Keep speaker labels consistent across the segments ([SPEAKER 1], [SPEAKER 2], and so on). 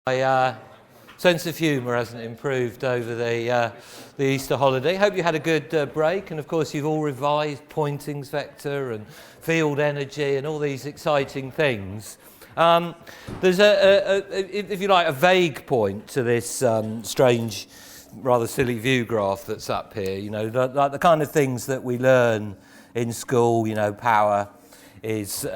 [SPEAKER 1] My sense of humour hasn't improved over the Easter holiday. Hope you had a good break, and of course you've all revised Poynting's vector and field energy and all these exciting things. There's if you like, a vague point to this strange, rather silly view graph that's up here. You know, like the kind of things that we learn in school. You know, power is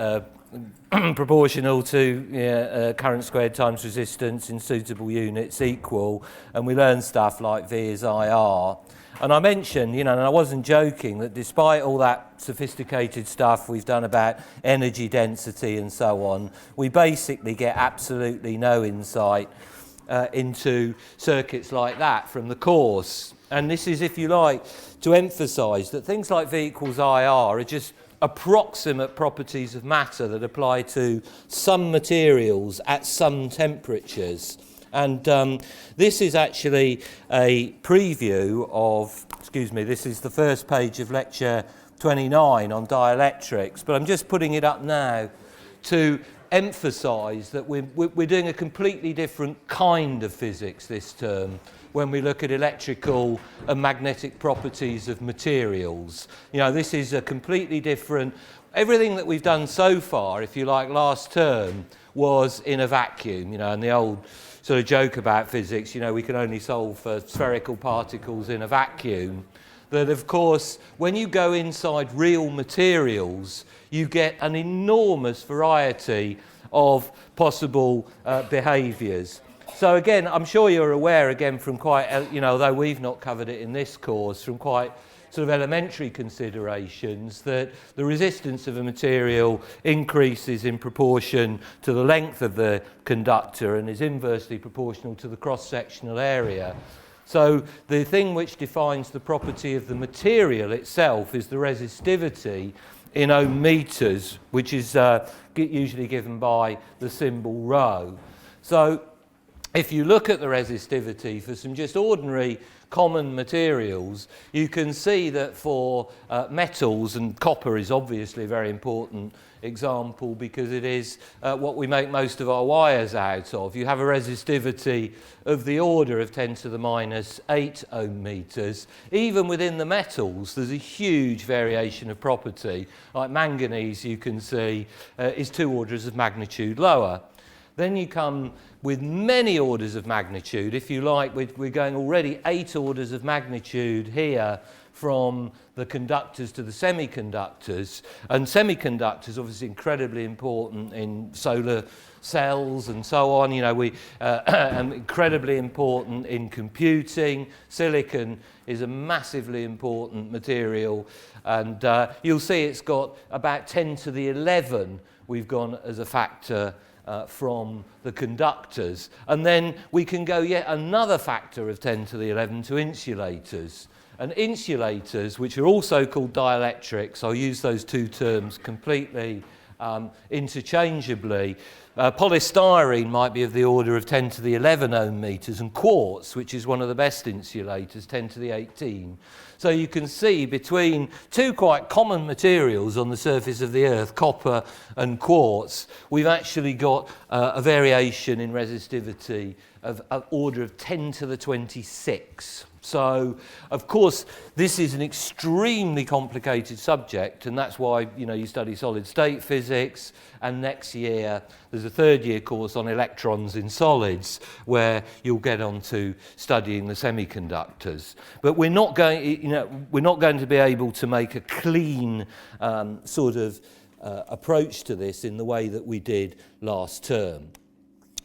[SPEAKER 1] proportional to current squared times resistance in suitable units equal, and we learn stuff like V is IR. And I mentioned, and I wasn't joking, that despite all that sophisticated stuff we've done about energy density and so on, we basically get absolutely no insight into circuits like that from the course. And this is, if you like, to emphasise that things like V equals IR are just approximate properties of matter that apply to some materials at some temperatures. And this is actually a preview of, this is the first page of lecture 29 on dielectrics, but I'm just putting it up now to emphasise that we're doing a completely different kind of physics this term when we look at electrical and magnetic properties of materials. You know, this is a completely different. Everything that we've done so far, if you like, last term was in a vacuum, and the old sort of joke about physics, we can only solve for spherical particles in a vacuum. That, of course, when you go inside real materials, you get an enormous variety of possible behaviours. So again, I'm sure you're aware, again, from quite, although we've not covered it in this course, from quite sort of elementary considerations, that the resistance of a material increases in proportion to the length of the conductor and is inversely proportional to the cross-sectional area. So the thing which defines the property of the material itself is the resistivity in ohm meters, which is usually given by the symbol ρ. So if you look at the resistivity for some just ordinary common materials, you can see that for metals, and copper is obviously a very important example because it is what we make most of our wires out of. You have a resistivity of the order of 10 to the minus 8 ohm meters. Even within the metals, there's a huge variation of property. Like manganese, you can see, is 2 orders of magnitude lower. Then you come with many orders of magnitude. If you like, we're going already 8 orders of magnitude here from the conductors to the semiconductors. And semiconductors obviously incredibly important in solar cells and so on. And incredibly important in computing. Silicon is a massively important material. And you'll see it's got about 10 to the 11 we've gone as a factor from the conductors. And then we can go yet another factor of 10 to the 11 to insulators. And insulators, which are also called dielectrics, I'll use those two terms completely interchangeably. Polystyrene might be of the order of 10 to the 11 ohm meters, and quartz, which is one of the best insulators, 10 to the 18. So you can see between two quite common materials on the surface of the Earth, copper and quartz, we've actually got a variation in resistivity of order of 10 to the 26. So, of course, this is an extremely complicated subject, and that's why you study solid state physics, and next year there's a 3rd year course on electrons in solids where you'll get on to studying the semiconductors. But we're not going to be able to make a clean approach to this in the way that we did last term.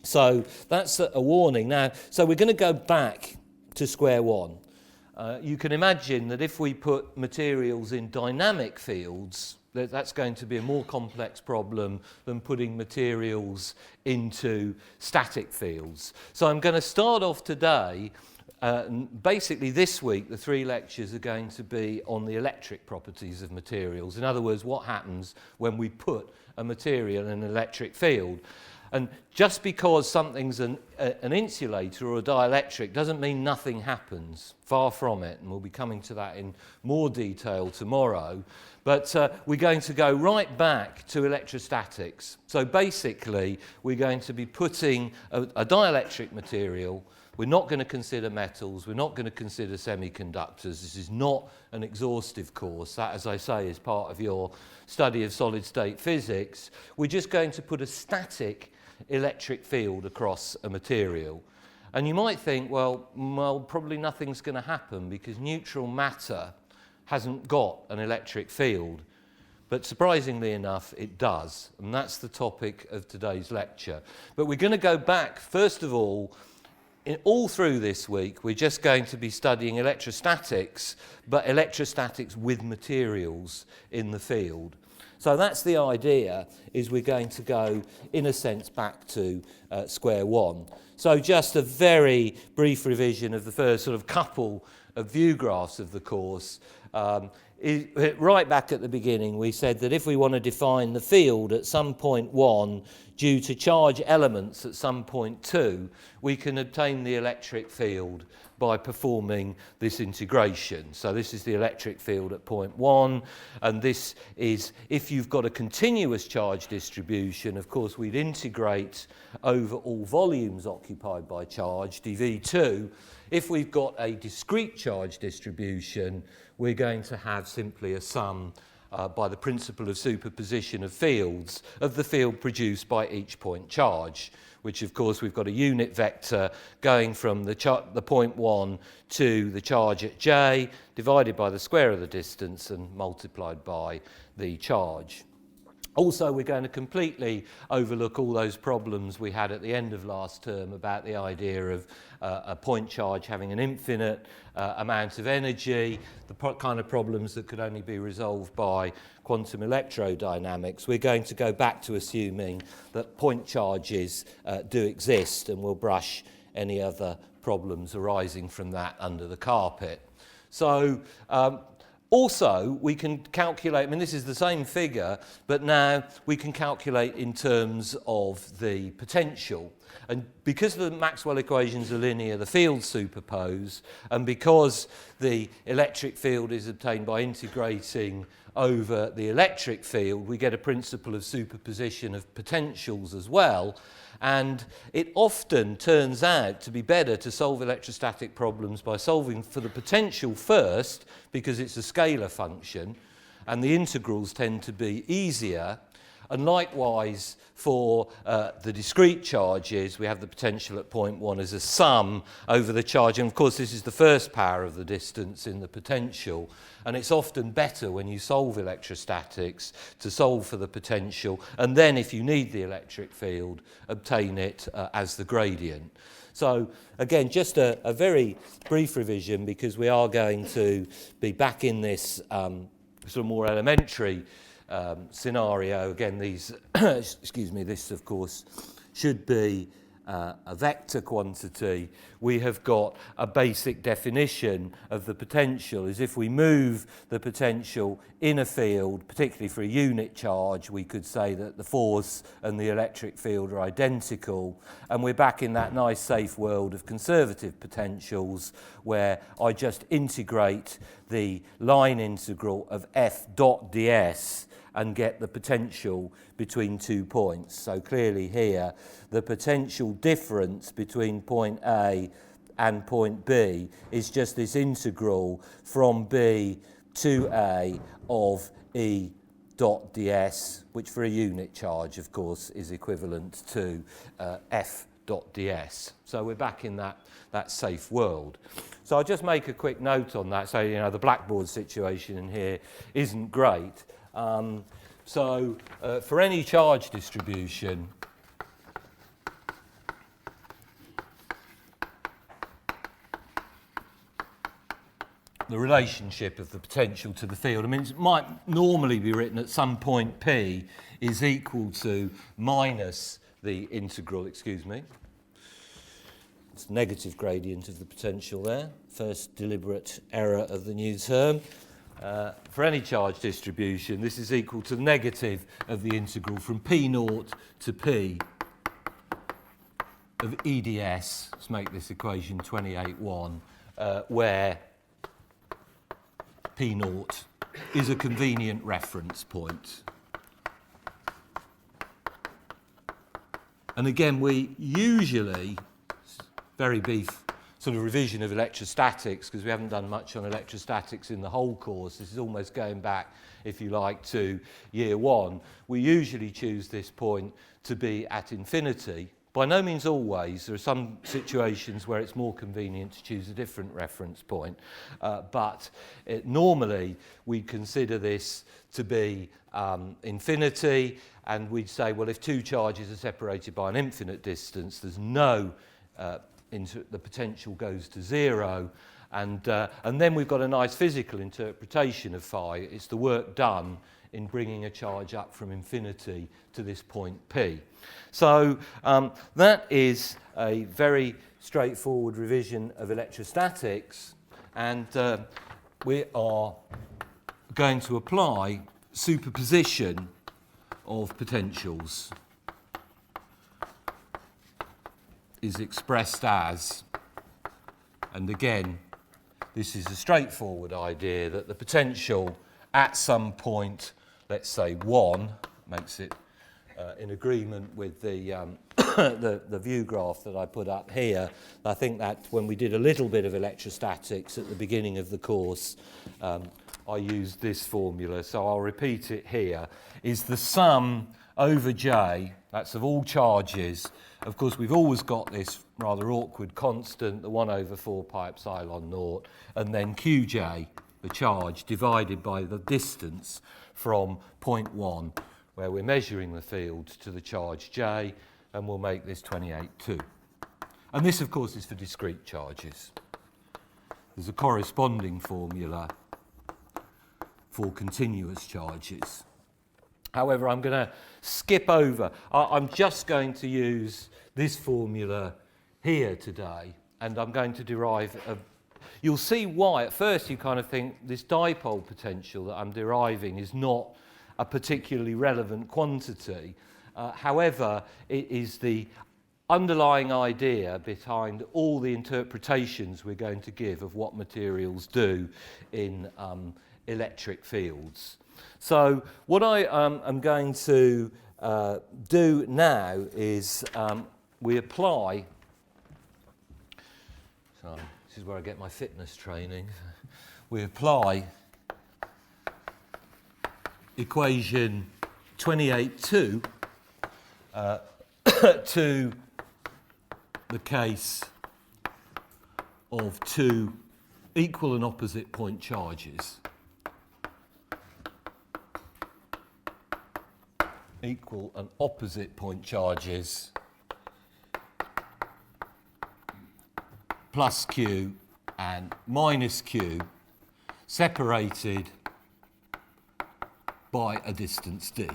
[SPEAKER 1] So that's a warning. Now, so we're going to go back to square one. You can imagine that if we put materials in dynamic fields, that's going to be a more complex problem than putting materials into static fields. So I'm going to start off today, basically this week the 3 lectures are going to be on the electric properties of materials. In other words, what happens when we put a material in an electric field. And just because something's an insulator or a dielectric doesn't mean nothing happens. Far from it, and we'll be coming to that in more detail tomorrow. But we're going to go right back to electrostatics. So basically, we're going to be putting a dielectric material. We're not going to consider metals. We're not going to consider semiconductors. This is not an exhaustive course. That, as I say, is part of your study of solid-state physics. We're just going to put a static electric field across a material. And you might think, well, probably nothing's going to happen because neutral matter hasn't got an electric field. But surprisingly enough, it does. And that's the topic of today's lecture. But we're going to go back, first of all, all through this week, we're just going to be studying electrostatics, but electrostatics with materials in the field. So that's the idea, is we're going to go, in a sense, back to square one. So just a very brief revision of the first sort of couple of view graphs of the course. Right back at the beginning, we said that if we want to define the field at some point 1 due to charge elements at some point 2, we can obtain the electric field by performing this integration. So this is the electric field at point 1, and this is, if you've got a continuous charge distribution, of course we'd integrate over all volumes occupied by charge, dV2. If we've got a discrete charge distribution, we're going to have simply a sum by the principle of superposition of fields of the field produced by each point charge, which of course we've got a unit vector going from the point 1 to the charge at J, divided by the square of the distance and multiplied by the charge. Also, we're going to completely overlook all those problems we had at the end of last term about the idea of a point charge having an infinite amount of energy, the kind of problems that could only be resolved by quantum electrodynamics. We're going to go back to assuming that point charges do exist, and we'll brush any other problems arising from that under the carpet. So, also, we can calculate, I mean, this is the same figure, but now we can calculate in terms of the potential. And because the Maxwell equations are linear, the fields superpose, and because the electric field is obtained by integrating over the electric field, we get a principle of superposition of potentials as well. And it often turns out to be better to solve electrostatic problems by solving for the potential first, because it's a scalar function, and the integrals tend to be easier. And likewise, for the discrete charges, we have the potential at point 1 as a sum over the charge. And of course, this is the first power of the distance in the potential. And it's often better when you solve electrostatics to solve for the potential. And then, if you need the electric field, obtain it as the gradient. So, again, just a very brief revision, because we are going to be back in this sort of more elementary scenario. Again, these, excuse me, this of course should be a vector quantity. We have got a basic definition of the potential is if we move the potential in a field, particularly for a unit charge, we could say that the force and the electric field are identical, and we're back in that nice safe world of conservative potentials where I just integrate the line integral of f dot ds and get the potential between 2 points. So clearly here, the potential difference between point A and point B is just this integral from B to A of E dot ds, which for a unit charge, of course, is equivalent to F dot ds. So we're back in that safe world. So I'll just make a quick note on that. So, you know, the blackboard situation in here isn't great. So for any charge distribution, the relationship of the potential to the field, I mean, it might normally be written at some point P is equal to minus the integral, excuse me. It's negative gradient of the potential there. First deliberate error of the new term. For any charge distribution, this is equal to the negative of the integral from P0 to P of EDS. Let's make this equation 28.1, where P naught is a convenient reference point. And again, we usually, very brief sort of revision of electrostatics, because we haven't done much on electrostatics in the whole course. This is almost going back, if you like, to year one. We usually choose this point to be at infinity. By no means always. There are some situations where it's more convenient to choose a different reference point. But normally we consider this to be infinity, and we'd say, well, if two charges are separated by an infinite distance, there's no the potential goes to zero, and then we've got a nice physical interpretation of phi. It's the work done in bringing a charge up from infinity to this point P. So that is a very straightforward revision of electrostatics, and we are going to apply superposition of potentials. Is expressed as, and again, this is a straightforward idea that the potential at some point, let's say 1, makes it in agreement with the, the view graph that I put up here. I think that when we did a little bit of electrostatics at the beginning of the course, I used this formula, so I'll repeat it here, is the sum over J, that's of all charges. Of course, we've always got this rather awkward constant, the 1 over 4 pi epsilon naught, and then Qj, the charge, divided by the distance from point 1, where we're measuring the field, to the charge J, and we'll make this 28.2. And this, of course, is for discrete charges. There's a corresponding formula for continuous charges. However, I'm going to skip over. I'm just going to use this formula here today, and I'm going to derive a... You'll see why. At first you kind of think this dipole potential that I'm deriving is not a particularly relevant quantity. However, it is the underlying idea behind all the interpretations we're going to give of what materials do in electric fields. So what I am going to do now is we apply, so this is where I get my fitness training, we apply equation 28.2 to the case of two equal and opposite point charges. Equal and opposite point charges plus Q and minus Q separated by a distance d.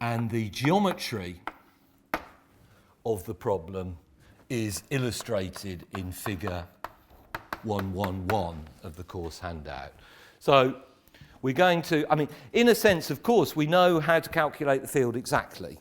[SPEAKER 1] And the geometry of the problem is illustrated in figure 111 of the course handout. So we're going to, I mean, in a sense, of course, we know how to calculate the field exactly.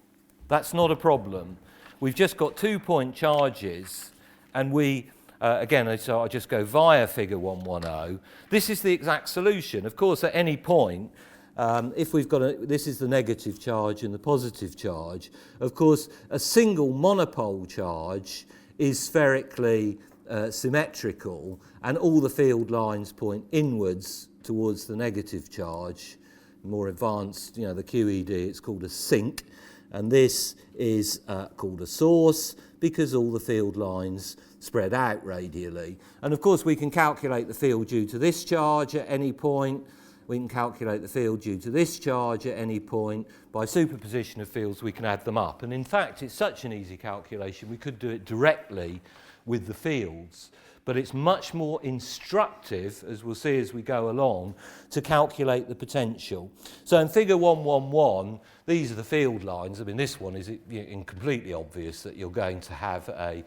[SPEAKER 1] That's not a problem. We've just got 2 point charges, and we, again, so I'll just go via figure 110. This is the exact solution. Of course, at any point, if we've got this is the negative charge and the positive charge, of course, a single monopole charge is spherically symmetrical, and all the field lines point inwards towards the negative charge. More advanced, you know, the QED, it's called a sink, and this is called a source because all the field lines spread out radially. And of course we can calculate the field due to this charge at any point. We can calculate the field due to this charge at any point. By superposition of fields we can add them up, and in fact it's such an easy calculation we could do it directly with the fields. But it's much more instructive, as we'll see as we go along, to calculate the potential. So in figure 111, these are the field lines. I mean, this one is completely obvious that you're going to have a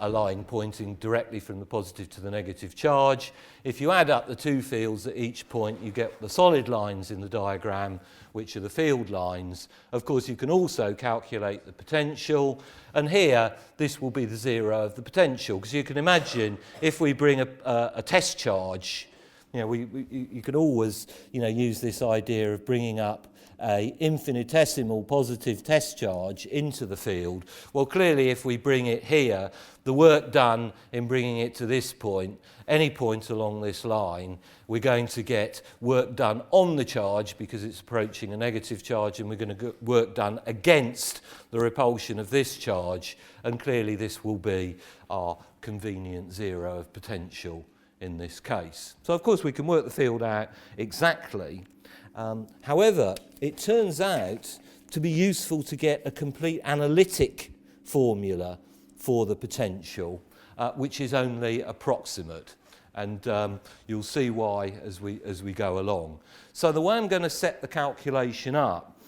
[SPEAKER 1] line pointing directly from the positive to the negative charge. If you add up the two fields at each point, you get the solid lines in the diagram, which are the field lines. Of course, you can also calculate the potential, and here this will be the zero of the potential, because you can imagine if we bring a test charge you know, you could always, you know, use this idea of bringing up a infinitesimal positive test charge into the field. Well, clearly, if we bring it here, the work done in bringing it to this point, any point along this line, we're going to get work done on the charge because it's approaching a negative charge, and we're going to get work done against the repulsion of this charge, and clearly this will be our convenient zero of potential in this case. So of course we can work the field out exactly. However, it turns out to be useful to get a complete analytic formula for the potential, which is only approximate. And you'll see why as we go along. So the way I'm going to set the calculation up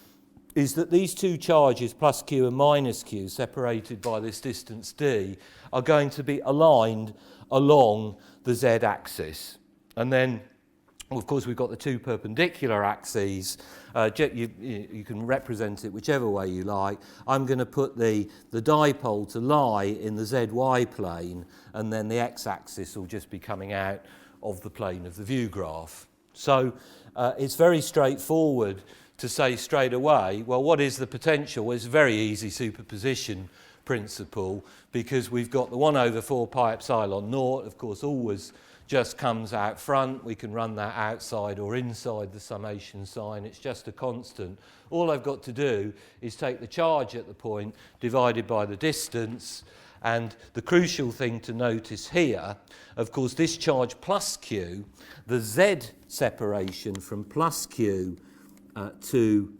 [SPEAKER 1] is that these two charges, plus q and minus q, separated by this distance d, are going to be aligned along the z-axis. And then, of course, we've got the two perpendicular axes. You can represent it whichever way you like. I'm going to put the dipole to lie in the zy plane, and then the x-axis will just be coming out of the plane of the view graph. So it's very straightforward to say straight away, well, what is the potential? Well, it's a very easy superposition principle, because we've got the 1 over 4 pi epsilon naught, of course, always just comes out front. We can run that outside or inside the summation sign. It's just a constant. All I've got to do is take the charge at the point divided by the distance. And the crucial thing to notice here, of course, this charge plus q, the z separation from plus q to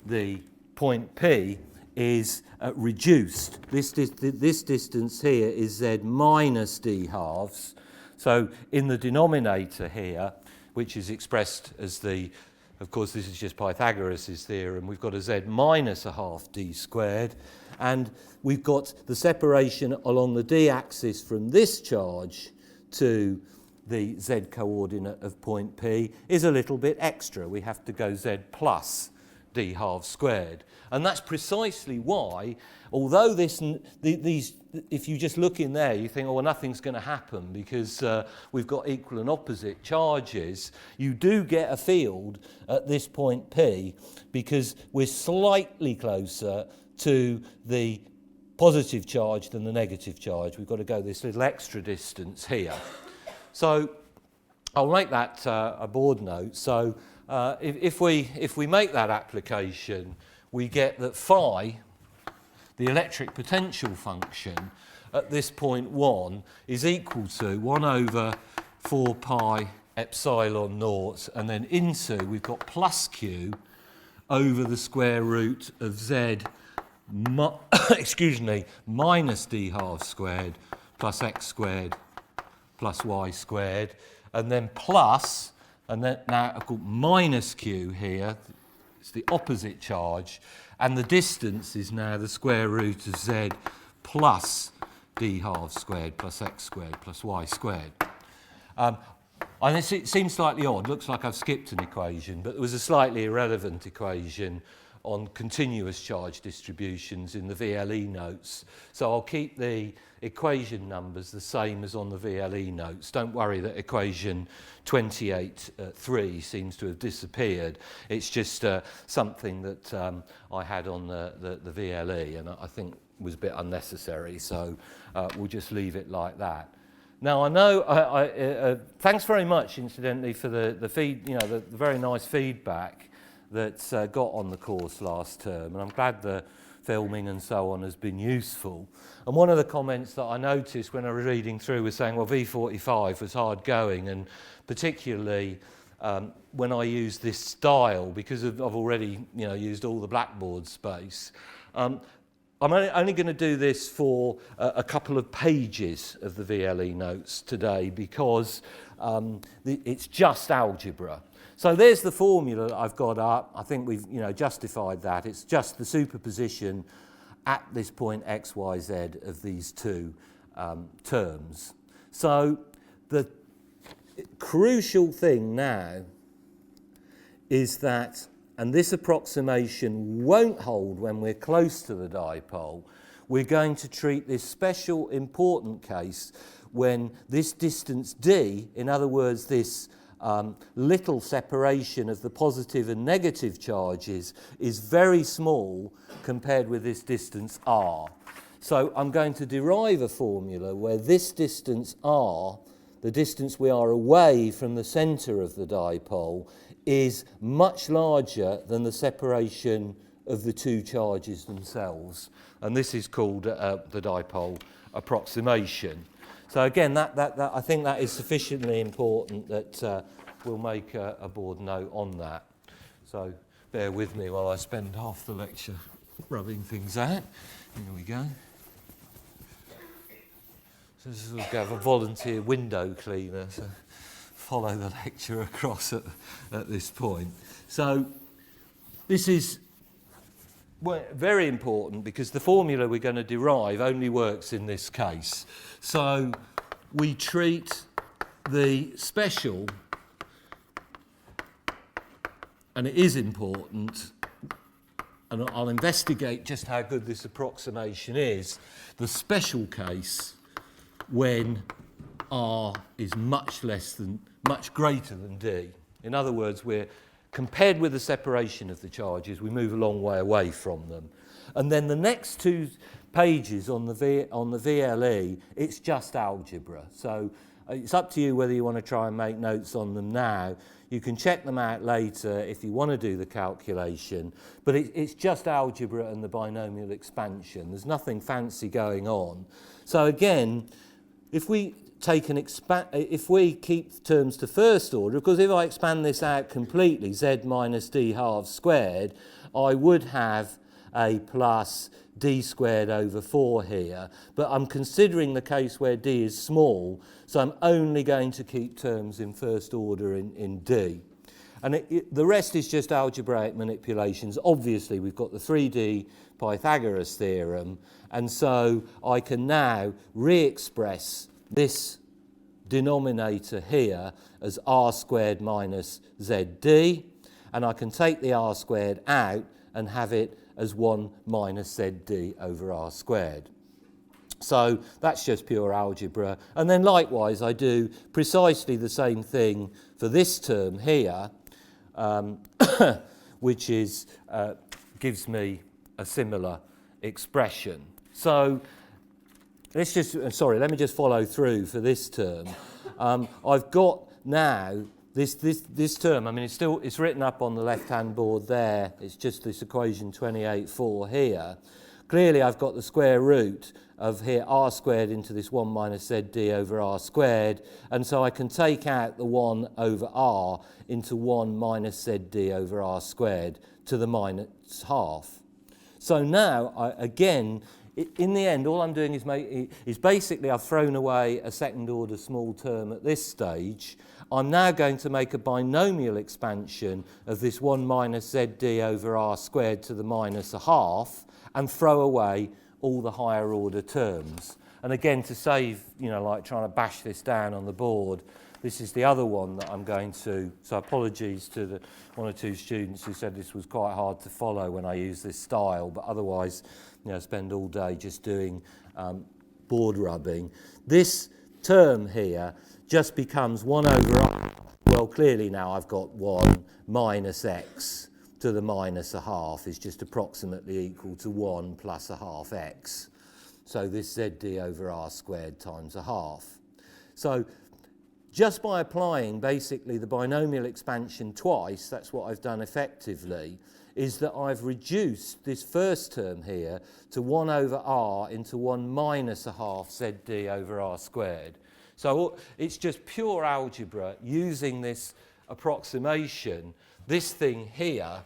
[SPEAKER 1] the point P is reduced. This distance here is z minus d halves. So in the denominator here, which is expressed as of course this is just Pythagoras' theorem, we've got a z minus a half d squared, and we've got the separation along the d-axis from this charge to the z coordinate of point P is a little bit extra. We have to go z plus d halves squared. And that's precisely why, although these, if you just look in there, you think, oh, well, nothing's going to happen because we've got equal and opposite charges, you do get a field at this point P because we're slightly closer to the positive charge than the negative charge. We've got to go this little extra distance here. So I'll make that a board note. So if we make that application, we get that phi, the electric potential function, at this point 1 is equal to 1 over 4 pi epsilon naught, and then into, we've got plus q over the square root of z minus d halves squared plus x squared plus y squared, and then plus, and then now I've got minus q here, it's the opposite charge, and the distance is now the square root of z plus d halves squared plus x squared plus y squared. And it seems slightly odd, looks like I've skipped an equation, but there was a slightly irrelevant equation on continuous charge distributions in the VLE notes. So I'll keep the equation numbers the same as on the VLE notes. Don't worry that equation 28.3 seems to have disappeared. It's just something that I had on the VLE, and I think was a bit unnecessary, so we'll just leave it like that. Now I know, thanks very much incidentally for the very nice feedback that got on the course last term, and I'm glad the filming and so on has been useful. And one of the comments that I noticed when I was reading through was saying, well, V45 was hard going, and particularly when I used this style, because I've already used all the blackboard space. I'm only going to do this for a couple of pages of the VLE notes today, because it's just algebra. So there's the formula that I've got up. I think we've justified that. It's just the superposition at this point x, y, z of these two terms. So the crucial thing now is that, and this approximation won't hold when we're close to the dipole, we're going to treat this special important case when this distance d, in other words this little separation of the positive and negative charges is very small compared with this distance r. So I'm going to derive a formula where this distance r, the distance we are away from the centre of the dipole, is much larger than the separation of the two charges themselves. And this is called the dipole approximation. So again, I think that is sufficiently important that we'll make a board note on that. So bear with me while I spend half the lecture rubbing things out. Here we go. So this is going to have a volunteer window cleaner, so follow the lecture across at this point. So this is very important because the formula we're going to derive only works in this case. So we treat the special, and it is important, and I'll investigate just how good this approximation is, the special case when r is much greater than d. In other words, we're compared with the separation of the charges, we move a long way away from them. And then the next two pages on the VLE, it's just algebra. So it's up to you whether you want to try and make notes on them now. You can check them out later if you want to do the calculation, but it's just algebra and the binomial expansion. There's nothing fancy going on. So again, if we keep terms to first order, because if I expand this out completely, z minus d halves squared, I would have a plus d squared over 4 here. But I'm considering the case where d is small, so I'm only going to keep terms in first order in d. And the rest is just algebraic manipulations. Obviously, we've got the 3D Pythagoras theorem, and so I can now re-express this denominator here as r squared minus zd, and I can take the r squared out and have it as 1 minus zd over r squared. So that's just pure algebra. And then likewise I do precisely the same thing for this term here, which is gives me a similar expression. So let me just follow through for this term. I've got now this term, I mean, it's written up on the left-hand board there. It's just this equation 28.4 here. Clearly, I've got the square root of here r squared into this 1 minus zd over r squared, and so I can take out the 1 over r into 1 minus zd over r squared to the minus half. So now, again, in the end, all I'm doing is basically I've thrown away a second-order small term at this stage. I'm now going to make a binomial expansion of this 1 minus zd over r squared to the minus a half and throw away all the higher order terms. And again, to save, like trying to bash this down on the board, this is the other one that I'm going to, so apologies to the one or two students who said this was quite hard to follow when I use this style, but otherwise, spend all day just doing board rubbing. This term here just becomes 1 over r. Well, clearly now I've got 1 minus x to the minus a half is just approximately equal to 1 plus a half x. So this zd over r squared times a half. So just by applying basically the binomial expansion twice, that's what I've done effectively, is that I've reduced this first term here to 1 over r into 1 minus a half zd over r squared. So it's just pure algebra using this approximation. This thing here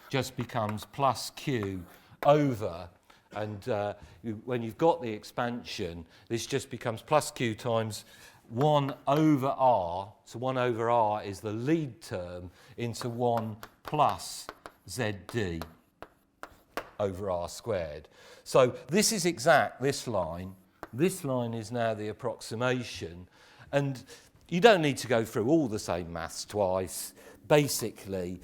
[SPEAKER 1] just becomes plus q over, and when you've got the expansion, this just becomes plus q times 1 over r, so 1 over r is the lead term, into 1 plus zd over r squared. So this is exact, this line. This line is now the approximation, and you don't need to go through all the same maths twice. Basically,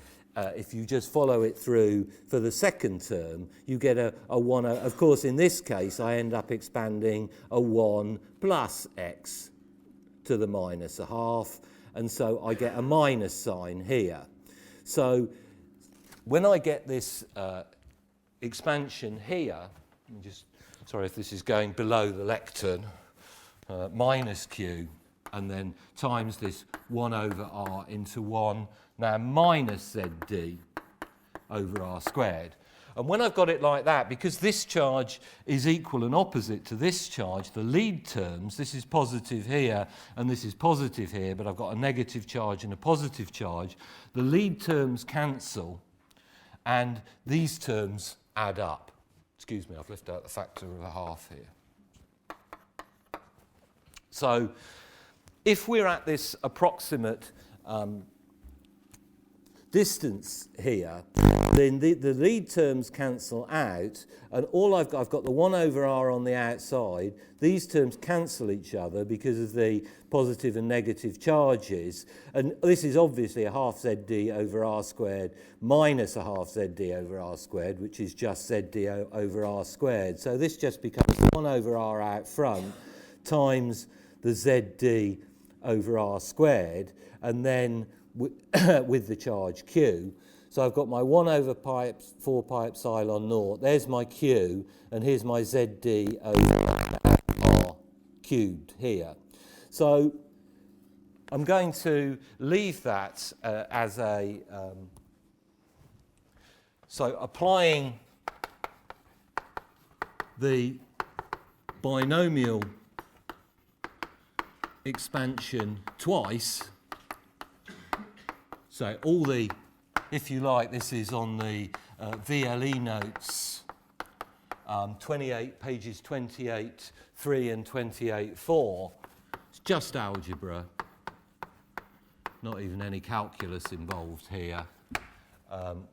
[SPEAKER 1] if you just follow it through for the second term, you get a 1. Of course, in this case, I end up expanding a 1 plus x to the minus a half, and so I get a minus sign here. So when I get this expansion here, sorry if this is going below the lectern, minus q, and then times this 1 over r into 1, now minus zd over r squared. And when I've got it like that, because this charge is equal and opposite to this charge, the lead terms, this is positive here and this is positive here, but I've got a negative charge and a positive charge, the lead terms cancel and these terms add up. Excuse me, I've left out the factor of a half here. So if we're at this approximate distance here, then the lead terms cancel out, and all I've got the 1 over r on the outside. These terms cancel each other because of the positive and negative charges, and this is obviously a half zd over r squared minus a half zd over r squared, which is just zd over r squared. So this just becomes 1 over r out front times the zd over r squared, and then with the charge q. So I've got my 1 over 4 pi epsilon naught, there's my q, and here's my zd over r cubed here. So I'm going to leave that as a... so applying the binomial expansion twice, so all the, if you like, this is on the VLE notes, 28, pages 28.3 and 28.4. It's just algebra, not even any calculus involved here.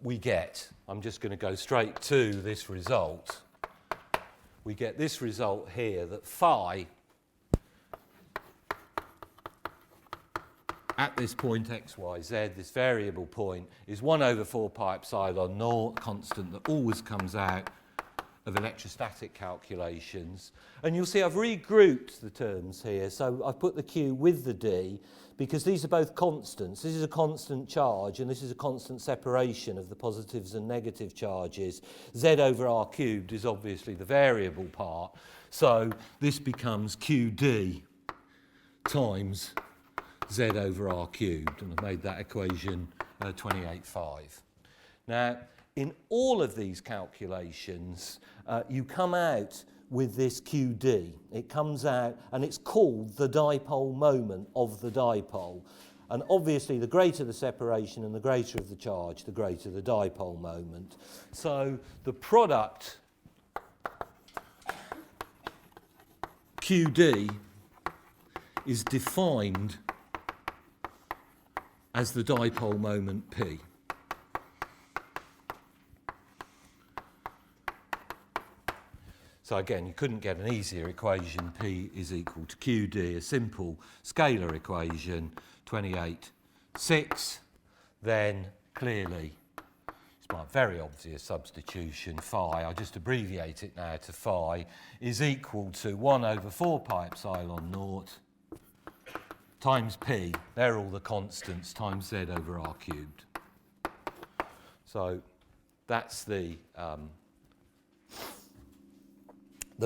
[SPEAKER 1] We get, I'm just going to go straight to this result. We get this result here that phi at this point x, y, z, this variable point, is 1 over 4 pi epsilon naught, constant that always comes out of electrostatic calculations. And you'll see I've regrouped the terms here. So I've put the q with the d because these are both constants. This is a constant charge and this is a constant separation of the positives and negative charges. Z over r cubed is obviously the variable part. So this becomes qd times z over r cubed, and I've made that equation 28.5. Now, in all of these calculations, you come out with this qd. It comes out, and it's called the dipole moment of the dipole. And obviously, the greater the separation and the greater of the charge, the greater the dipole moment. So the product qd is defined as the dipole moment P. So again, you couldn't get an easier equation. P is equal to QD, a simple scalar equation, 28.6. Then clearly, it's my very obvious substitution, phi, I'll just abbreviate it now to phi, is equal to 1 over 4 pi epsilon naught times p, they're all the constants, times z over r cubed. So that's the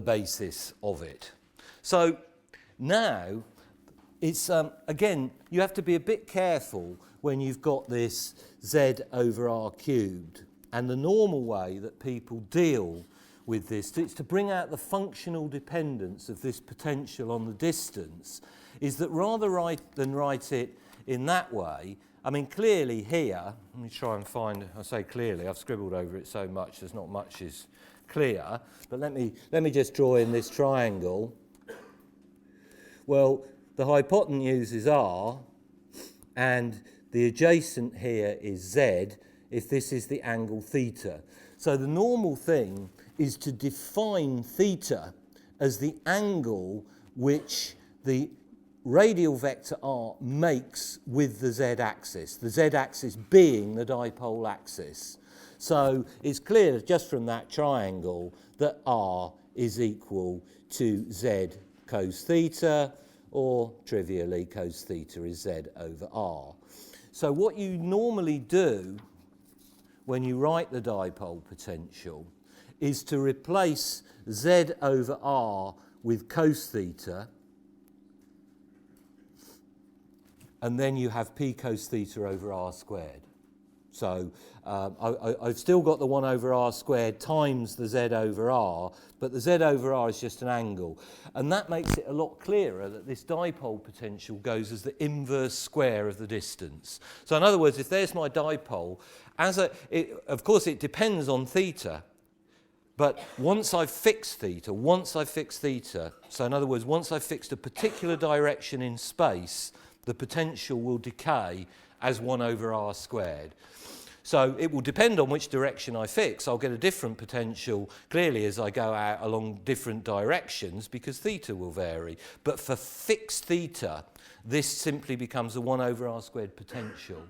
[SPEAKER 1] basis of it. So now, it's again, you have to be a bit careful when you've got this z over r cubed. And the normal way that people deal with this, is to bring out the functional dependence of this potential on the distance, is that rather than write it in that way, I mean, clearly here, let me try and find, I say clearly, I've scribbled over it so much, there's not much is clear, but let me just draw in this triangle. Well, the hypotenuse is r, and the adjacent here is z, if this is the angle theta. So the normal thing is to define theta as the angle which the radial vector r makes with the z-axis being the dipole axis. So it's clear just from that triangle that r is equal to z cos theta, or trivially cos theta is z over r. So what you normally do when you write the dipole potential is to replace z over r with cos theta, and then you have p cos theta over r squared. So I've still got the 1 over r squared times the z over r, but the z over r is just an angle. And that makes it a lot clearer that this dipole potential goes as the inverse square of the distance. So in other words, if there's my dipole, of course it depends on theta, but once I've fixed theta, so in other words, once I've fixed a particular direction in space, the potential will decay as 1 over r squared. So it will depend on which direction I fix. I'll get a different potential, clearly, as I go out along different directions, because theta will vary. But for fixed theta, this simply becomes a 1 over r squared potential.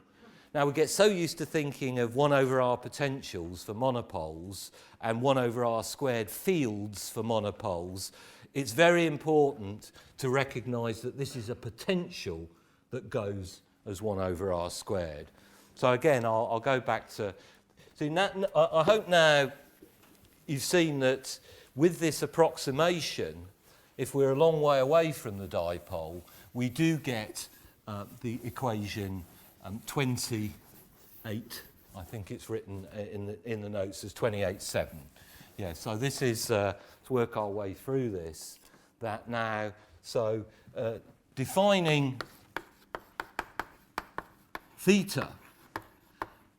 [SPEAKER 1] Now, we get so used to thinking of 1 over r potentials for monopoles and 1 over r squared fields for monopoles. It's very important to recognise that this is a potential that goes as 1 over r squared. So again, I'll go back to... See, I hope now you've seen that with this approximation, if we're a long way away from the dipole, we do get the equation 28, I think it's written in the notes as 28.7. Yeah, so this is, to work our way through this, that now, so defining theta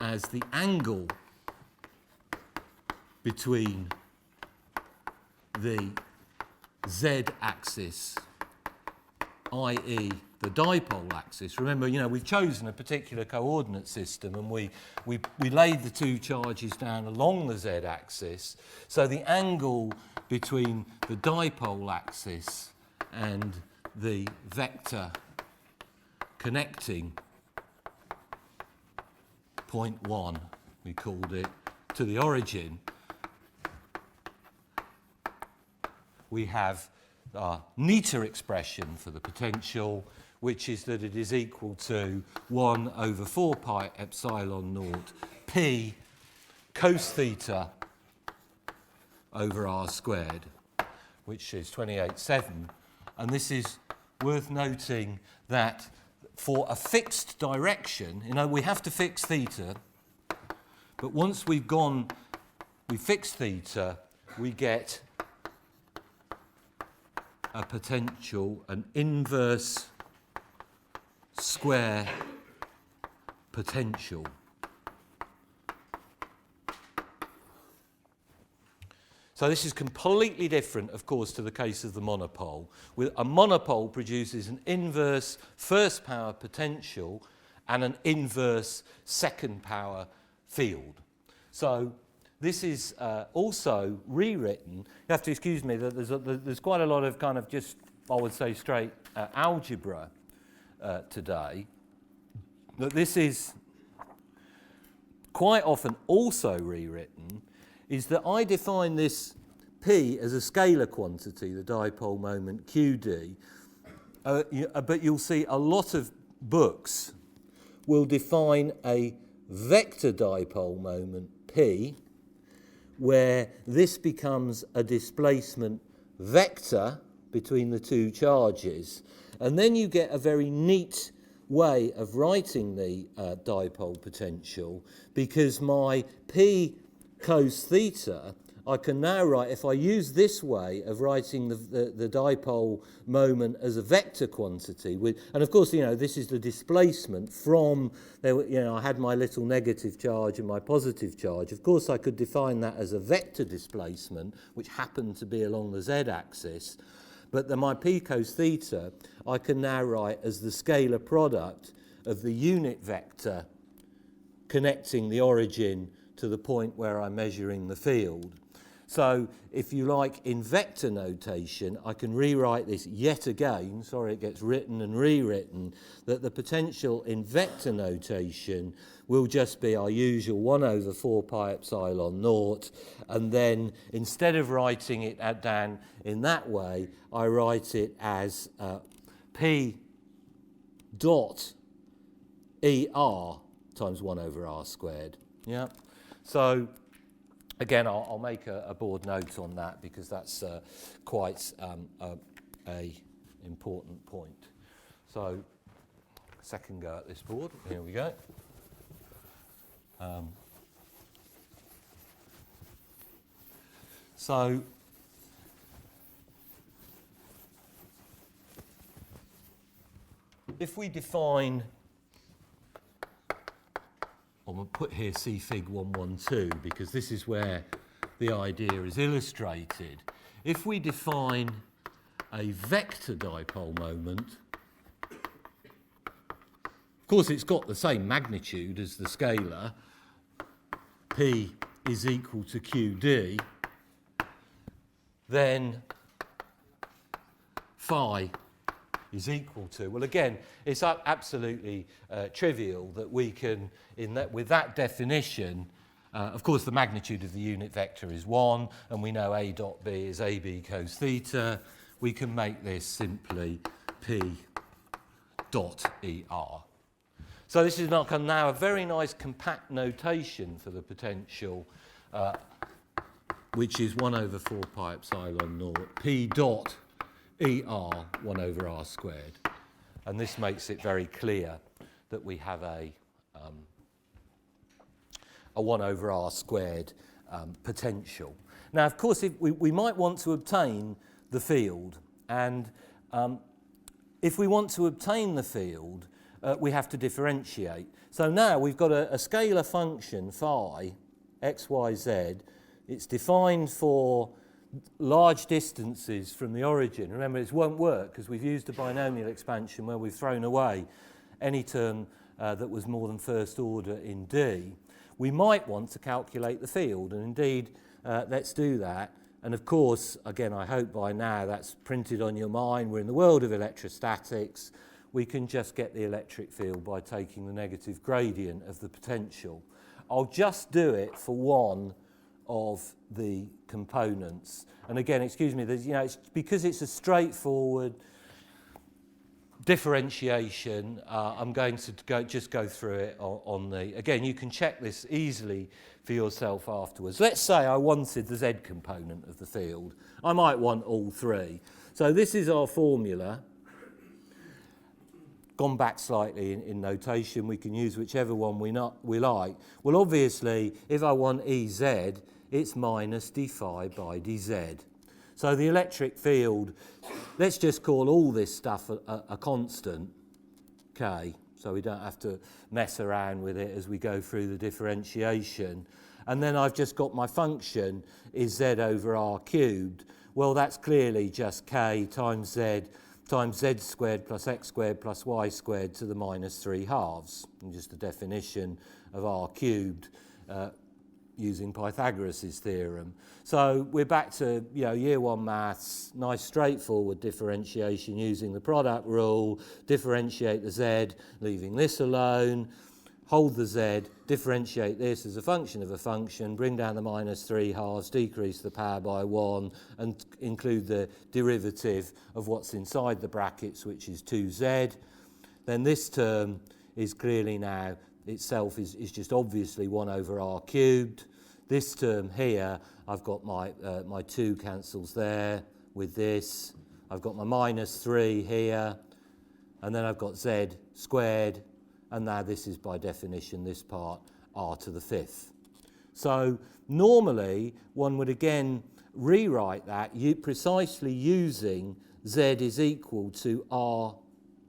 [SPEAKER 1] as the angle between the z-axis, i.e. the dipole axis. Remember, we've chosen a particular coordinate system and we laid the two charges down along the z-axis. So the angle between the dipole axis and the vector connecting point 1, we called it, to the origin, we have our neta expression for the potential, which is that it is equal to 1 over 4 pi epsilon naught p cos theta over r squared, which is 28.7. And this is worth noting that for a fixed direction, we have to fix theta, but once we fix theta, we get a potential, an inverse square potential. So this is completely different, of course, to the case of the monopole. With a monopole produces an inverse first power potential and an inverse second power field. So this is also rewritten. You have to excuse me that there's quite a lot of kind of just, I would say, straight algebra today. But this is quite often also rewritten, is that I define this P as a scalar quantity, the dipole moment QD, but you'll see a lot of books will define a vector dipole moment P, where this becomes a displacement vector between the two charges, and then you get a very neat way of writing the dipole potential, because my P cos theta, I can now write, if I use this way of writing the dipole moment as a vector quantity, and of course, this is the displacement from, I had my little negative charge and my positive charge. Of course, I could define that as a vector displacement, which happened to be along the z-axis. But my P cos theta, I can now write as the scalar product of the unit vector connecting the origin to the point where I'm measuring the field. So if you like, in vector notation, I can rewrite this yet again, sorry it gets written and rewritten, that the potential in vector notation will just be our usual 1 over 4 pi epsilon naught, and then instead of writing it down in that way, I write it as P dot ER times 1 over R squared. Yeah. So again, I'll make a board note on that because that's quite a important point. So second go at this board. Here we go. So if we define, I'm going to put here C-Fig 112 because this is where the idea is illustrated. If we define a vector dipole moment, of course it's got the same magnitude as the scalar, P is equal to QD, then phi is equal to, well again, it's absolutely trivial that we can, with that definition, of course the magnitude of the unit vector is 1, and we know A dot B is AB cos theta. We can make this simply P dot ER. So this is now a very nice compact notation for the potential, which is 1 over 4 pi epsilon naught, P dot ER 1 over R squared. And this makes it very clear that we have a 1 over R squared potential. Now, of course, if we might want to obtain the field, and if we want to obtain the field, we have to differentiate. So now we've got a scalar function, phi, x, y, z. It's defined for large distances from the origin. Remember, it won't work because we've used a binomial expansion where we've thrown away any term that was more than first order in D. We might want to calculate the field, and indeed, let's do that. And of course, again, I hope by now that's printed on your mind. We're in the world of electrostatics. We can just get the electric field by taking the negative gradient of the potential. I'll just do it for one of the components. And again, excuse me, it's because it's a straightforward differentiation, I'm going to just go through it on the, again, you can check this easily for yourself afterwards. Let's say I wanted the Z component of the field. I might want all three. So this is our formula. Gone back slightly in notation, we can use whichever one we like. Well, obviously, if I want EZ, it's minus d phi by dz. So the electric field, let's just call all this stuff a constant, K, so we don't have to mess around with it as we go through the differentiation. And then I've just got my function is Z over R cubed. Well, that's clearly just K times Z squared plus X squared plus Y squared to the minus 3/2. And just the definition of R cubed using Pythagoras' theorem. So we're back to year one maths, nice straightforward differentiation using the product rule, differentiate the Z, leaving this alone, hold the Z, differentiate this as a function of a function, bring down the minus 3/2, decrease the power by 1, and include the derivative of what's inside the brackets, which is 2Z. Then this term is clearly now itself is just obviously 1 over R cubed. This term here, I've got my 2 cancels there with this. I've got my minus 3 here, and then I've got Z squared, and now this is by definition this part, R to the 5th. So normally one would again rewrite that precisely using Z is equal to R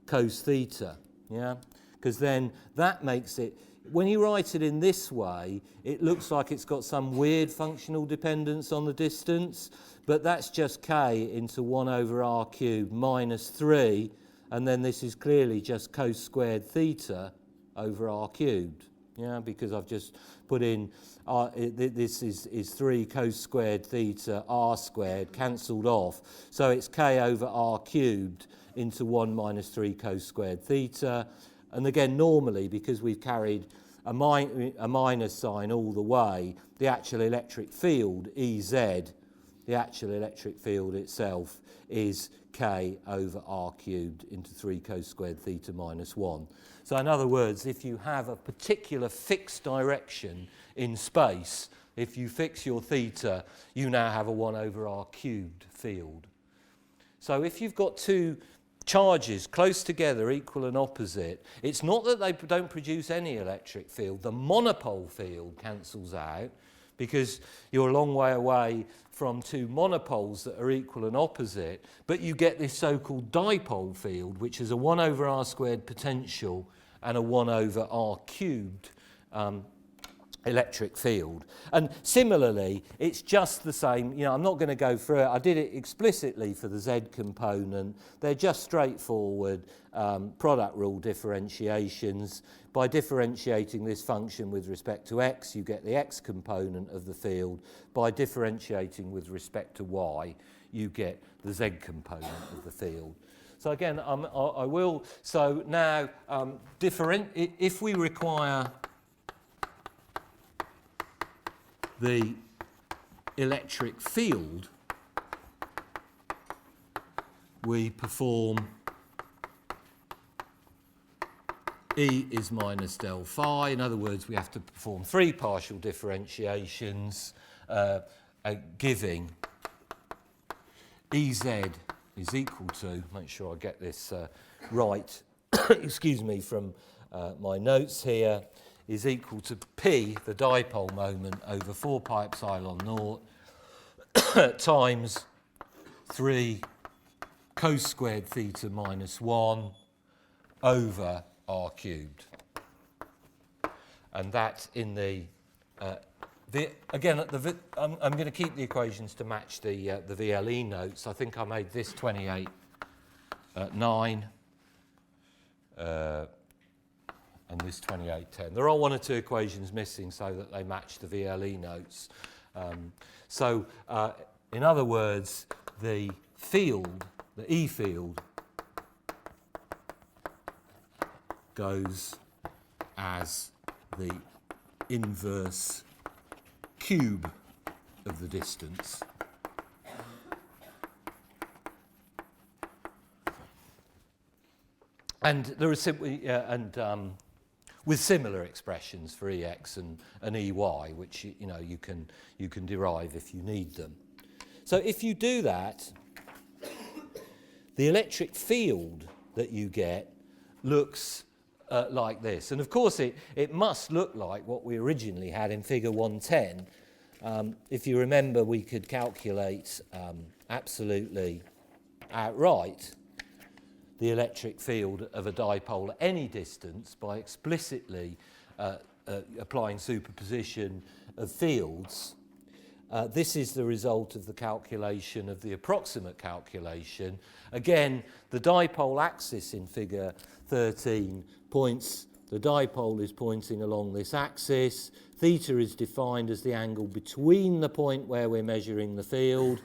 [SPEAKER 1] cos theta, yeah? Because then that makes it, when you write it in this way, it looks like it's got some weird functional dependence on the distance, but that's just K into 1 over R cubed minus 3, and then this is clearly just cos squared theta over R cubed, yeah, because I've just put in, this is 3 cos squared theta R squared, cancelled off, so it's K over R cubed into 1 minus 3 cos squared theta. And again, normally, because we've carried a minus sign all the way, the actual electric field, EZ, the actual electric field itself is k over r cubed into 3 cos squared theta minus 1. So in other words, if you have a particular fixed direction in space, if you fix your theta, you now have a 1 over r cubed field. So if you've got two charges close together, equal and opposite, it's not that they don't produce any electric field. The monopole field cancels out because you're a long way away from two monopoles that are equal and opposite, but you get this so-called dipole field, which is a 1 over r squared potential and a 1 over r cubed electric field. And similarly, it's just the same. You know, I'm not going to go through it. I did it explicitly for the Z component. They're just straightforward product rule differentiations. By differentiating this function with respect to x, you get the x component of the field. By differentiating with respect to y, you get the Z component of the field. So again, I will. So now, if we require the electric field, we perform E is minus del phi. In other words, we have to perform 3 partial differentiations giving Ez is equal to, make sure I get this right, excuse me, from my notes here, is equal to P, the dipole moment, over 4 pi epsilon naught times 3 cos squared theta minus 1 over r cubed. And that in again, I'm going to keep the equations to match the VLE notes. I think I made this 28 9. And this 2810. There are 1 or 2 equations missing so that they match the VLE notes. In other words, the field, the E field, goes as the inverse cube of the distance. And there are simply, with similar expressions for Ex and Ey, which you can derive if you need them. So if you do that, the electric field that you get looks like this. And of course it must look like what we originally had in figure 110. If you remember, we could calculate absolutely outright the electric field of a dipole at any distance by explicitly applying superposition of fields. This is the result of the calculation of the approximate calculation. Again, the dipole axis in figure 13 points, the dipole is pointing along this axis. Theta is defined as the angle between the point where we're measuring the field,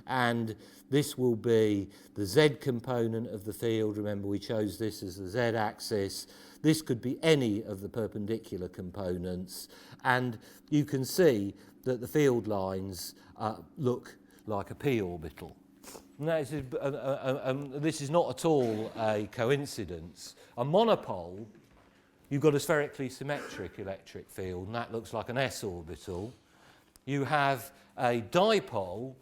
[SPEAKER 1] and this will be the Z component of the field. Remember, we chose this as the Z axis. This could be any of the perpendicular components, and you can see that the field lines look like a p orbital. Now, this is not at all a coincidence. A monopole, you've got a spherically symmetric electric field, and that looks like an s orbital. You have a dipole,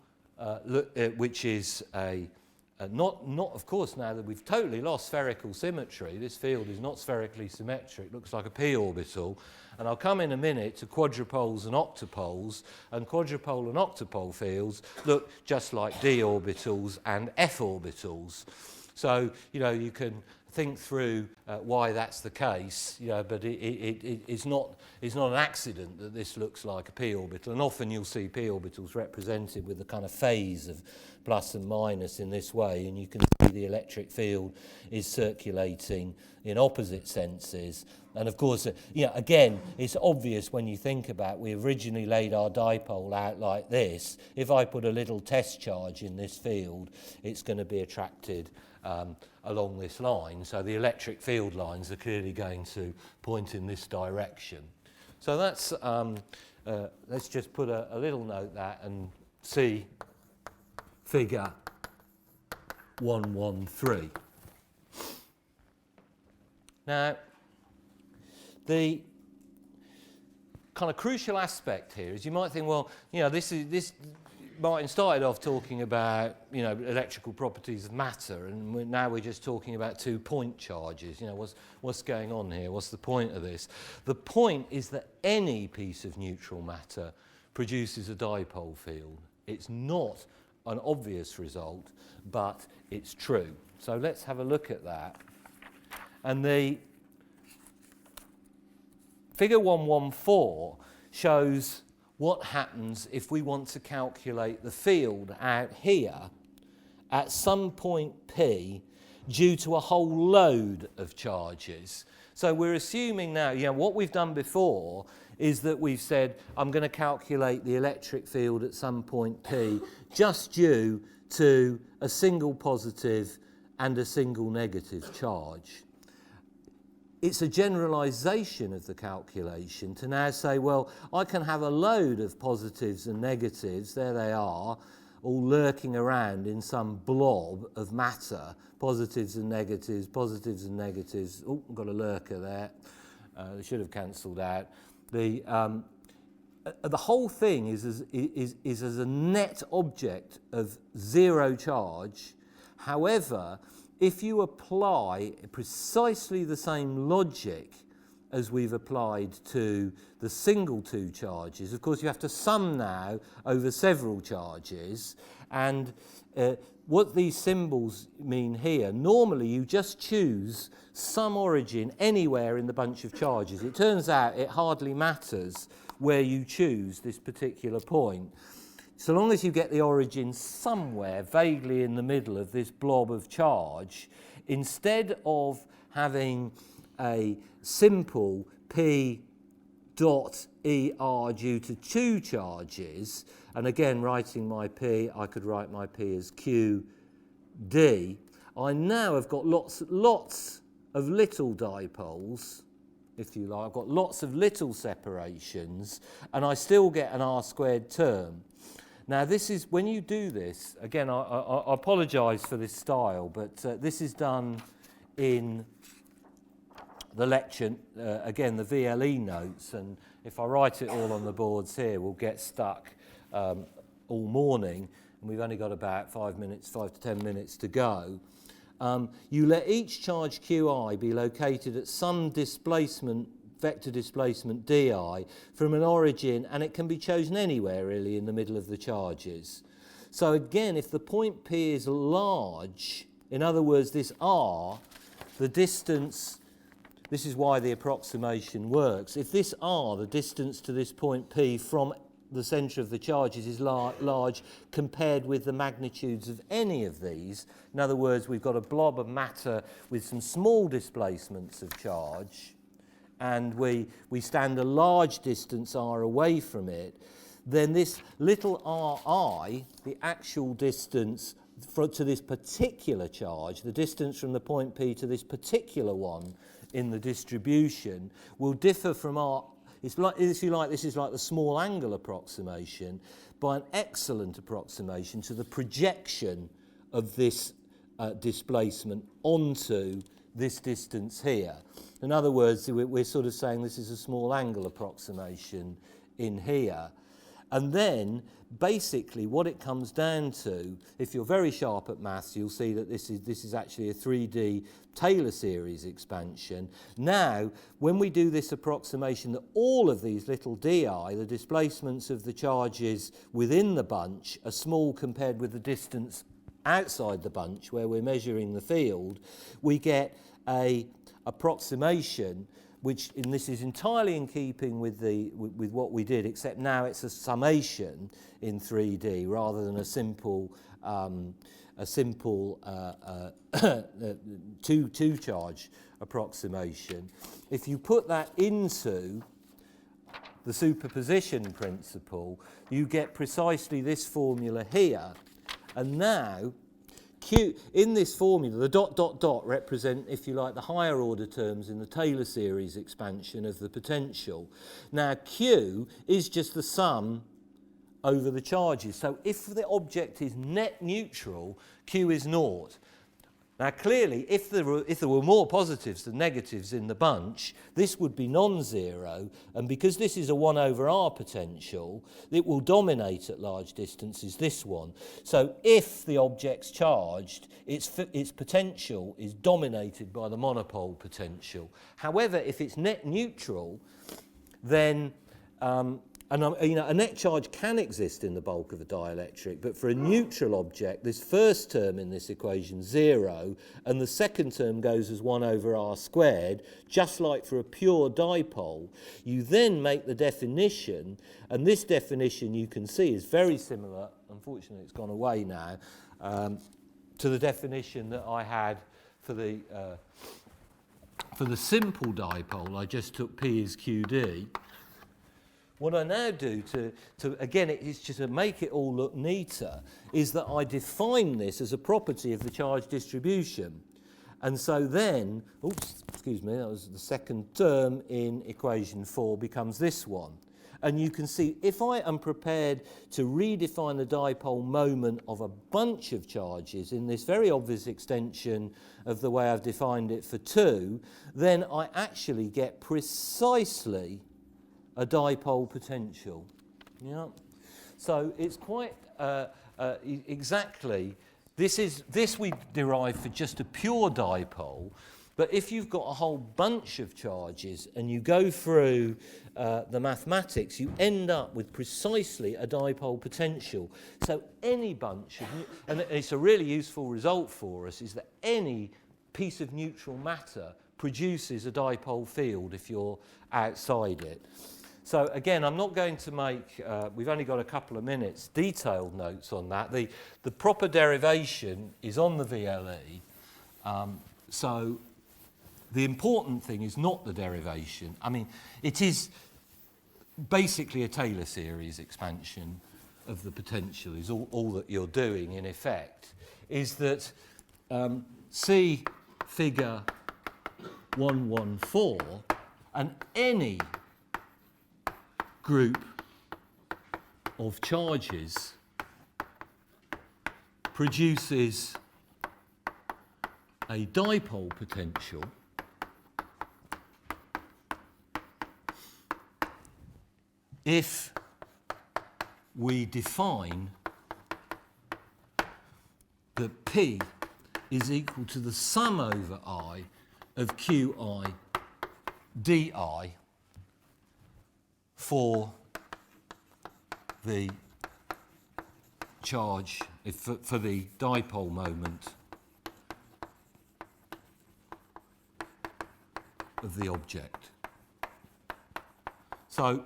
[SPEAKER 1] which is not of course, now that we've totally lost spherical symmetry, this field is not spherically symmetric, looks like a p orbital. And I'll come in a minute to quadrupoles and octopoles, and quadrupole and octopole fields look just like d orbitals and f orbitals. So, you can think through why that's the case, but it's not an accident that this looks like a p orbital. And often you'll see p orbitals represented with the kind of phase of plus and minus in this way, and you can see the electric field is circulating in opposite senses. And of course, again, it's obvious when you think about, we originally laid our dipole out like this. If I put a little test charge in this field, it's going to be attracted along this line. So the electric field lines are clearly going to point in this direction. So that's, let's just put a little note that and see figure 113. Now, the kind of crucial aspect here is you might think, well, you know, Martin started off talking about, you know, electrical properties of matter, and now we're just talking about 2-point charges. You know, what's going on here? What's the point of this? The point is that any piece of neutral matter produces a dipole field. It's not an obvious result, but it's true. So let's have a look at that. And the figure 114 shows what happens if we want to calculate the field out here at some point P due to a whole load of charges. So we're assuming now, you know, what we've done before is that we've said, I'm going to calculate the electric field at some point P just due to a single positive and a single negative charge. It's a generalization of the calculation to now say, well, I can have a load of positives and negatives, there they are, all lurking around in some blob of matter, positives and negatives, positives and negatives. Oh, I've got a lurker there. They should have cancelled out. The whole thing is as a net object of zero charge. However, if you apply precisely the same logic as we've applied to the single two charges, of course you have to sum now over several charges, and what these symbols mean here, normally you just choose some origin anywhere in the bunch of charges. It turns out it hardly matters where you choose this particular point. So long as you get the origin somewhere vaguely in the middle of this blob of charge, instead of having a simple P dot ER due to two charges, and again writing my P, I could write my P as QD, I now have got lots of little dipoles, if you like. I've got lots of little separations, and I still get an R squared term. Now this is, when you do this, again I apologise for this style, but this is done in the lecture, again the VLE notes, and if I write it all on the boards here we'll get stuck all morning, and we've only got about 5 to 10 minutes to go. You let each charge Qi be located at some displacement, vector displacement di, from an origin, and it can be chosen anywhere really in the middle of the charges. So again, if the point P is large, in other words this R, the distance, this is why the approximation works, if this R, the distance to this point P from the centre of the charges, is large compared with the magnitudes of any of these, in other words we've got a blob of matter with some small displacements of charge, and we stand a large distance r away from it, then this little ri, the actual distance to this particular charge, the distance from the point P to this particular one in the distribution, will differ from r. It's like, if you like, this is like the small angle approximation, by an excellent approximation to the projection of this displacement onto this distance here. In other words, we're sort of saying this is a small angle approximation in here. And then basically what it comes down to, if you're very sharp at maths, you'll see that this is actually a 3D Taylor series expansion. Now, when we do this approximation that all of these little di, the displacements of the charges within the bunch, are small compared with the distance outside the bunch where we're measuring the field, we get a approximation which, and this is entirely in keeping with what we did, except now it's a summation in 3D rather than a simple two charge approximation. If you put that into the superposition principle, you get precisely this formula here. And now, Q, in this formula, the dot, dot, dot represent, if you like, the higher order terms in the Taylor series expansion of the potential. Now, Q is just the sum over the charges. So if the object is net neutral, Q is naught. Now clearly, if there were more positives than negatives in the bunch, this would be non-zero, and because this is a 1 over r potential, it will dominate at large distances, this one. So if the object's charged, its potential is dominated by the monopole potential. However, if it's net neutral, then a net charge can exist in the bulk of a dielectric, but for a neutral object, this first term in this equation, 0, and the second term goes as 1 over r squared, just like for a pure dipole. You then make the definition, and this definition you can see is very similar, unfortunately it's gone away now, to the definition that I had for the simple dipole. I just took P as QD. What I now do again, it's just to make it all look neater, is that I define this as a property of the charge distribution. And so then, oops, excuse me, that was the second term in equation 4 becomes this one. And you can see, if I am prepared to redefine the dipole moment of a bunch of charges in this very obvious extension of the way I've defined it for 2, then I actually get precisely a dipole potential. Yeah. So it's quite exactly, this we derive for just a pure dipole, but if you've got a whole bunch of charges and you go through the mathematics, you end up with precisely a dipole potential. So any bunch of, and it's a really useful result for us, is that any piece of neutral matter produces a dipole field if you're outside it. So again, I'm not going to make, we've only got a couple of minutes, detailed notes on that. The proper derivation is on the VLE. So the important thing is not the derivation. I mean, it is basically a Taylor series expansion of the potential is all that you're doing in effect. Is that see figure 114 and any group of charges produces a dipole potential if we define that P is equal to the sum over I of Qi di for the charge, for the dipole moment of the object. So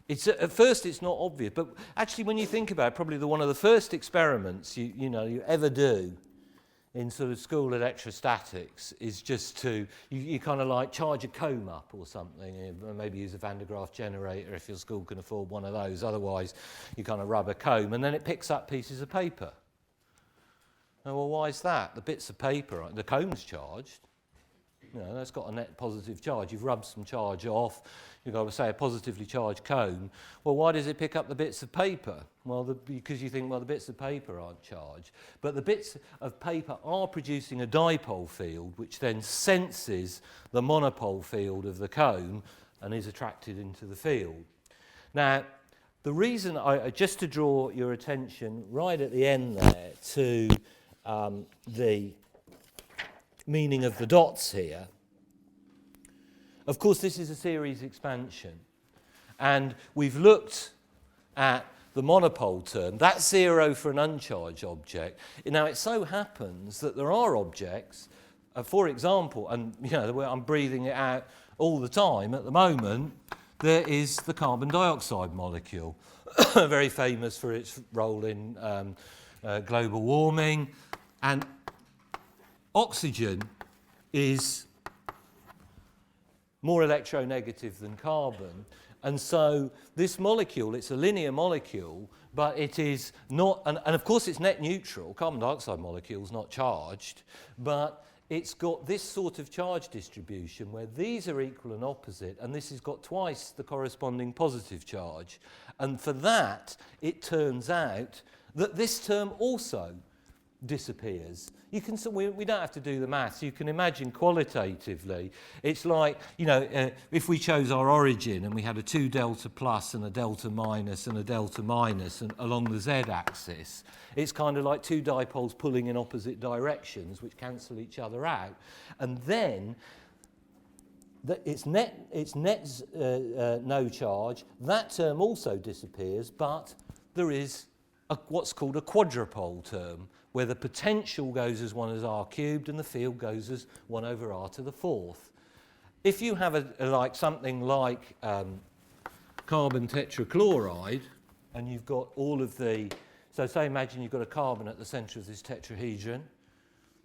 [SPEAKER 1] it's at first it's not obvious, but actually when you think about it, probably one of the first experiments you ever do in sort of school electrostatics is just to, you kind of like charge a comb up or something, maybe use a Van de Graaff generator if your school can afford one of those, otherwise you kind of rub a comb and then it picks up pieces of paper. Oh, well, why is that? The bits of paper, the comb's charged. That's got a net positive charge. You've rubbed some charge off. You've got, say, a positively charged cone. Well, why does it pick up the bits of paper? Well, because you think, well, the bits of paper aren't charged. But the bits of paper are producing a dipole field, which then senses the monopole field of the cone and is attracted into the field. Now, the reason, just to draw your attention right at the end there to the meaning of the dots here. Of course, this is a series expansion, and we've looked at the monopole term. That's 0 for an uncharged object. Now, it so happens that there are objects, for example, and I'm breathing it out all the time at the moment, there is the carbon dioxide molecule, very famous for its role in global warming, and oxygen is more electronegative than carbon. And so this molecule, it's a linear molecule, but it is not, and of course it's net neutral. Carbon dioxide molecule is not charged, but it's got this sort of charge distribution where these are equal and opposite, and this has got twice the corresponding positive charge. And for that, it turns out that this term also disappears. You can, we don't have to do the maths. You can imagine qualitatively. It's like, you know, if we chose our origin and we had a 2 delta plus and a delta minus and a delta minus and along the z-axis, it's kind of like 2 dipoles pulling in opposite directions, which cancel each other out. And then it's net no charge. That term also disappears, but there is what's called a quadrupole term, where the potential goes as 1 as r cubed and the field goes as 1 over r to the 4th. If you have something like carbon tetrachloride, and you've got all of the, so say imagine you've got a carbon at the centre of this tetrahedron.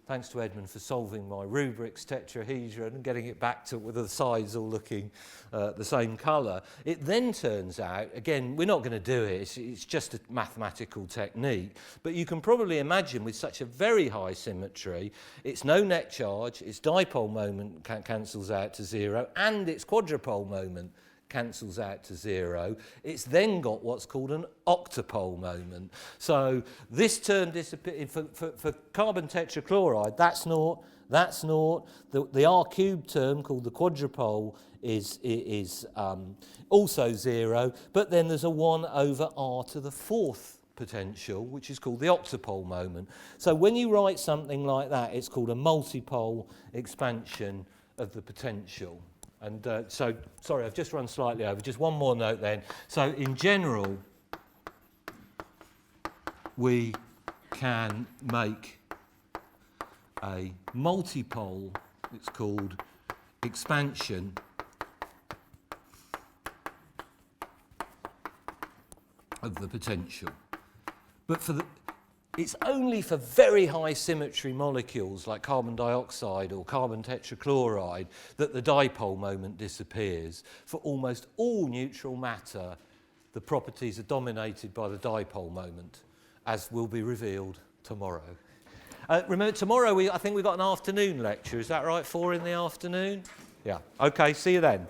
[SPEAKER 1] Thanks to Edmund for solving my rubrics tetrahedron and getting it back to with the sides all looking the same colour. It then turns out, again, we're not going to do it, it's just a mathematical technique, but you can probably imagine with such a very high symmetry, it's no net charge, its dipole moment cancels out to 0, and its quadrupole moment cancels out to 0. It's then got what's called an octupole moment. So this term disappears. For carbon tetrachloride, that's naught, that's naught. The r cubed term called the quadrupole is also 0, but then there's a 1 over r to the 4th potential, which is called the octupole moment. So when you write something like that, it's called a multipole expansion of the potential. And so, sorry, I've just run slightly over. Just one more note then. So in general, we can make a multipole, it's called expansion of the potential. But it's only for very high symmetry molecules like carbon dioxide or carbon tetrachloride that the dipole moment disappears. For almost all neutral matter, the properties are dominated by the dipole moment, as will be revealed tomorrow. Remember, tomorrow I think we've got an afternoon lecture. Is that right? 4 in the afternoon? Yeah. Okay, see you then.